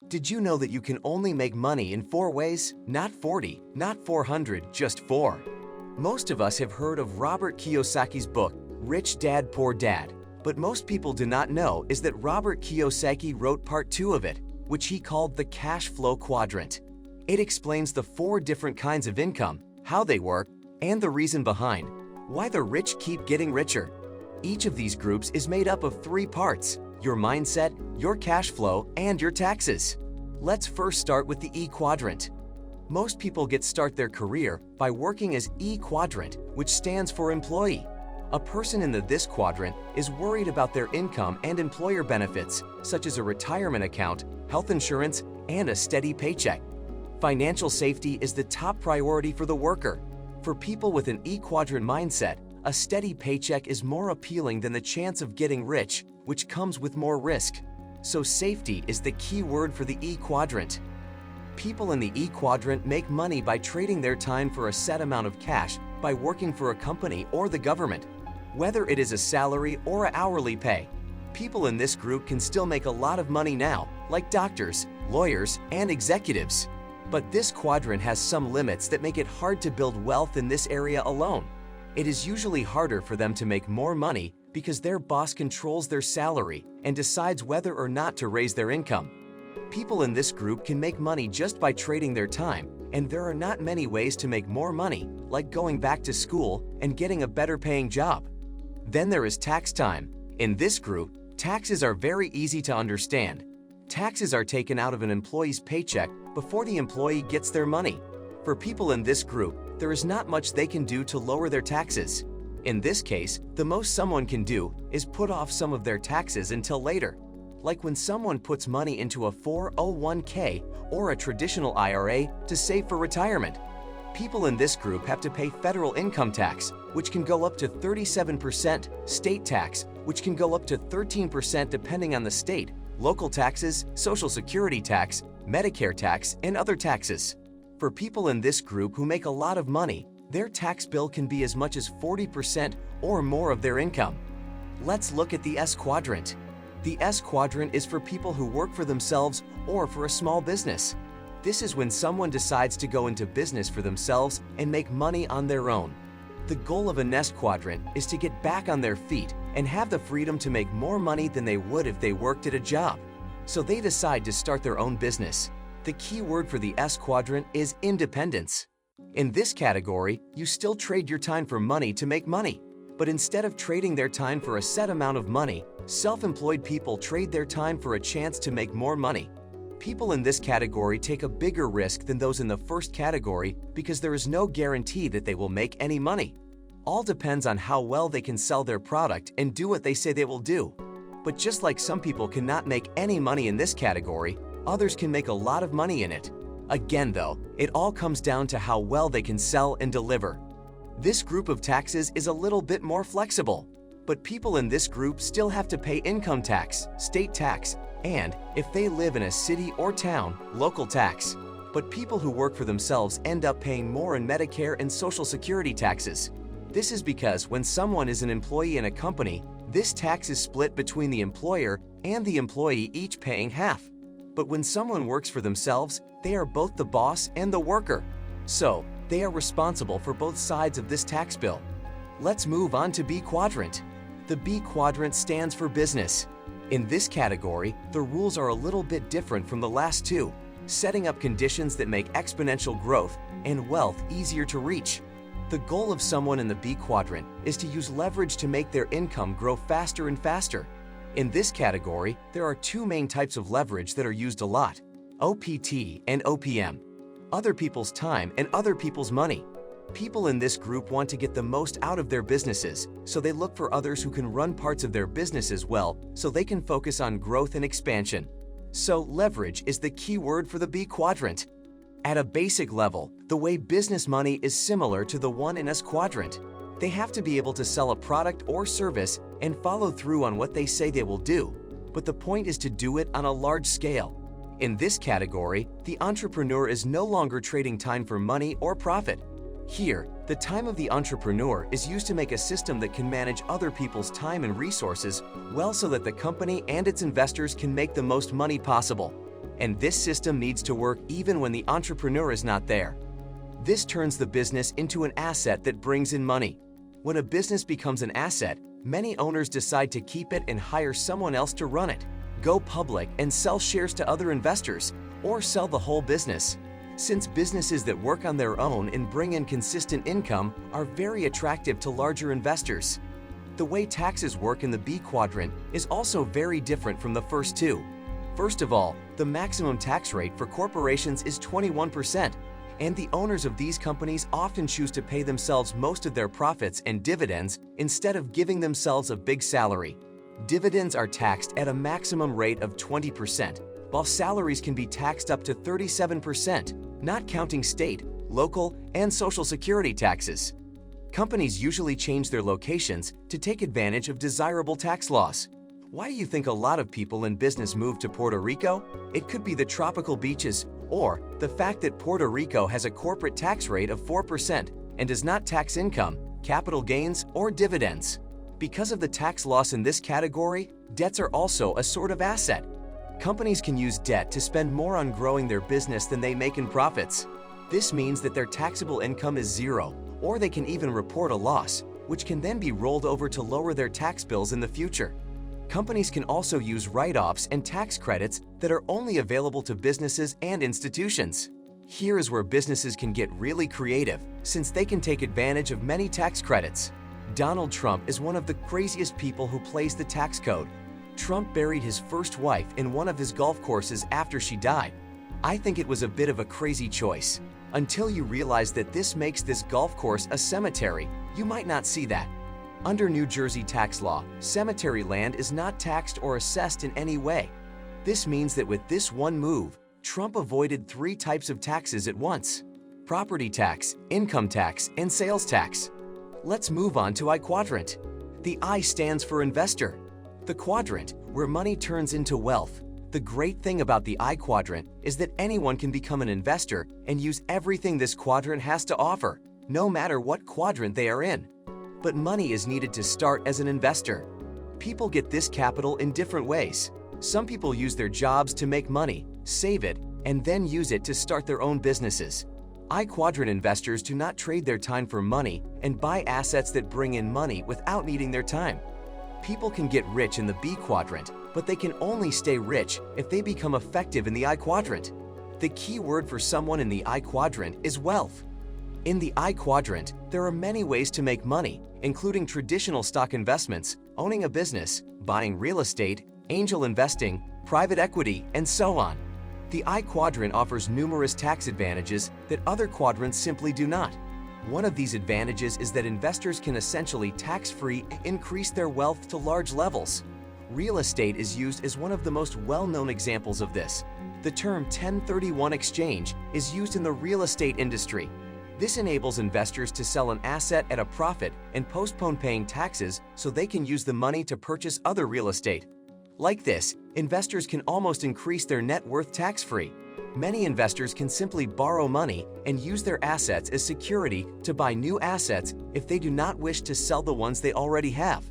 Did you know that you can only make money in 4 ways? Not 40, not 400, just 4. Most of us have heard of Robert Kiyosaki's book, Rich Dad, Poor Dad. But most people do not know is that Robert Kiyosaki wrote part 2 of it, which he called the Cash Flow Quadrant. It explains the 4 different kinds of income, how they work, and the reason behind why the rich keep getting richer. Each of these groups is made up of 3 parts: your mindset, your cash flow, and your taxes. Let's first start with the E quadrant. Most people start their career by working as E quadrant, which stands for employee. A person in the this quadrant is worried about their income and employer benefits, such as a retirement account, health insurance, and a steady paycheck. Financial safety is the top priority for the worker. For people with an E quadrant mindset, a steady paycheck is more appealing than the chance of getting rich, which comes with more risk. So safety is the key word for the E quadrant. People in the E quadrant make money by trading their time for a set amount of cash by working for a company or the government. Whether it is a salary or an hourly pay, people in this group can still make a lot of money now, like doctors, lawyers, and executives. But this quadrant has some limits that make it hard to build wealth in this area alone. It is usually harder for them to make more money because their boss controls their salary and decides whether or not to raise their income. People in this group can make money just by trading their time, and there are not many ways to make more money, like going back to school and getting a better paying job. Then there is tax time. In this group, taxes are very easy to understand. Taxes are taken out of an employee's paycheck before the employee gets their money. For people in this group, there is not much they can do to lower their taxes. In this case, the most someone can do is put off some of their taxes until later. Like when someone puts money into a 401k or a traditional IRA to save for retirement. People in this group have to pay federal income tax, which can go up to 37%, state tax, which can go up to 13% depending on the state, local taxes, Social Security tax, Medicare tax, and other taxes. For people in this group who make a lot of money, their tax bill can be as much as 40% or more of their income. Let's look at the S quadrant. The S quadrant is for people who work for themselves or for a small business. This is when someone decides to go into business for themselves and make money on their own. The goal of an S quadrant is to get back on their feet and have the freedom to make more money than they would if they worked at a job. So they decide to start their own business. The key word for the S quadrant is independence. In this category, you still trade your time for money to make money. But instead of trading their time for a set amount of money, self-employed people trade their time for a chance to make more money. People in this category take a bigger risk than those in the first category because there is no guarantee that they will make any money. All depends on how well they can sell their product and do what they say they will do. But just like some people cannot make any money in this category, others can make a lot of money in it. Again though, it all comes down to how well they can sell and deliver. This group of taxes is a little bit more flexible, but people in this group still have to pay income tax, state tax, and, if they live in a city or town, local tax. But people who work for themselves end up paying more in Medicare and Social Security taxes. This is because when someone is an employee in a company, this tax is split between the employer and the employee, each paying half. But when someone works for themselves, they are both the boss and the worker. So, they are responsible for both sides of this tax bill. Let's move on to B quadrant. The B quadrant stands for business. In this category, the rules are a little bit different from the last 2, setting up conditions that make exponential growth and wealth easier to reach. The goal of someone in the B quadrant is to use leverage to make their income grow faster and faster. In this category, there are 2 main types of leverage that are used a lot: OPT and OPM. Other people's time and other people's money. People in this group want to get the most out of their businesses, so they look for others who can run parts of their businesses well so they can focus on growth and expansion. So leverage is the key word for the B quadrant. At a basic level, the way business money is similar to the one in S quadrant. They have to be able to sell a product or service and follow through on what they say they will do, but the point is to do it on a large scale. In this category, the entrepreneur is no longer trading time for money or profit. Here, the time of the entrepreneur is used to make a system that can manage other people's time and resources well so that the company and its investors can make the most money possible. and this system needs to work even when the entrepreneur is not there. This turns the business into an asset that brings in money. When a business becomes an asset, many owners decide to keep it and hire someone else to run it, go public and sell shares to other investors, or sell the whole business. Since businesses that work on their own and bring in consistent income are very attractive to larger investors. The way taxes work in the B quadrant is also very different from the first two. First of all, the maximum tax rate for corporations is 21%, and the owners of these companies often choose to pay themselves most of their profits and dividends instead of giving themselves a big salary. Dividends are taxed at a maximum rate of 20%, while salaries can be taxed up to 37%, not counting state, local, and social security taxes. Companies usually change their locations to take advantage of desirable tax laws. Why do you think a lot of people in business move to Puerto Rico? It could be the tropical beaches or the fact that Puerto Rico has a corporate tax rate of 4% and does not tax income, capital gains, or dividends. Because of the tax loss in this category, debts are also a sort of asset. Companies can use debt to spend more on growing their business than they make in profits. This means that their taxable income is zero, or they can even report a loss, which can then be rolled over to lower their tax bills in the future. Companies can also use write-offs and tax credits that are only available to businesses and institutions. Here is where businesses can get really creative, since they can take advantage of many tax credits. Donald Trump is one of the craziest people who plays the tax code. Trump buried his first wife in one of his golf courses after she died. I think it was a bit of a crazy choice. Until you realize that this makes this golf course a cemetery, you might not see that. Under New Jersey tax law, cemetery land is not taxed or assessed in any way. This means that with this one move, Trump avoided 3 types of taxes at once: property tax, income tax, and sales tax. Let's move on to I quadrant. The I stands for investor. The quadrant where money turns into wealth. The great thing about the I quadrant is that anyone can become an investor and use everything this quadrant has to offer, no matter what quadrant they are in. But money is needed to start as an investor. People get this capital in different ways. Some people use their jobs to make money, save it, and then use it to start their own businesses. I quadrant investors do not trade their time for money and buy assets that bring in money without needing their time. People can get rich in the B quadrant, but they can only stay rich if they become effective in the I quadrant. The key word for someone in the I quadrant is wealth. In the I quadrant, there are many ways to make money, including traditional stock investments, owning a business, buying real estate, angel investing, private equity, and so on. The I quadrant offers numerous tax advantages that other quadrants simply do not. One of these advantages is that investors can essentially tax-free increase their wealth to large levels. Real estate is used as one of the most well-known examples of this. The term 1031 exchange is used in the real estate industry. This enables investors to sell an asset at a profit and postpone paying taxes so they can use the money to purchase other real estate. Like this, investors can almost increase their net worth tax-free. Many investors can simply borrow money and use their assets as security to buy new assets if they do not wish to sell the ones they already have,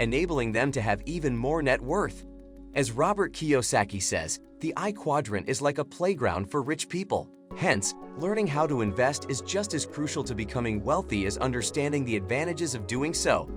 enabling them to have even more net worth. As Robert Kiyosaki says, the I quadrant is like a playground for rich people. Hence, learning how to invest is just as crucial to becoming wealthy as understanding the advantages of doing so.